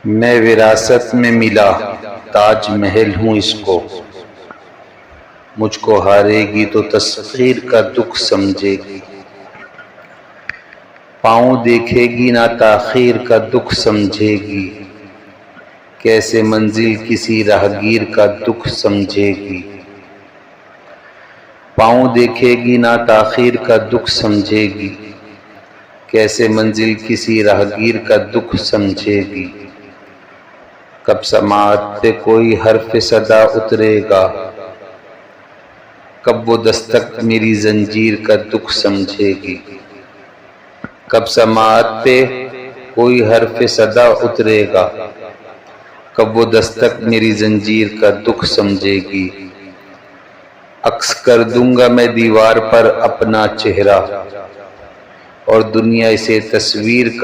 میں وراثت میں ملا تاج محل ہوں اس کو، مجھ کو ہارے گی تو تسخیر کا دکھ سمجھے گی، پاؤں دیکھے گی نہ تاخیر کا دکھ سمجھے گی، کیسے منزل کسی راہگیر کا دکھ سمجھے گی، پاؤں دیکھے گی نہ تاخیر کا دکھ سمجھے گی، کیسے منزل کسی راہگیر کا دکھ سمجھے گی، کب سماعت پہ کوئی حرف صدا اترے گا، کب وہ دستک میری زنجیر کا دکھ سمجھے گی، کب سماعت پہ کوئی حرف صدا اترے گا، کب وہ دستک میری زنجیر کا دکھ سمجھے گی، عکس کر دوں گا میں دیوار پر اپنا چہرہ اور دنیا اسے تصویر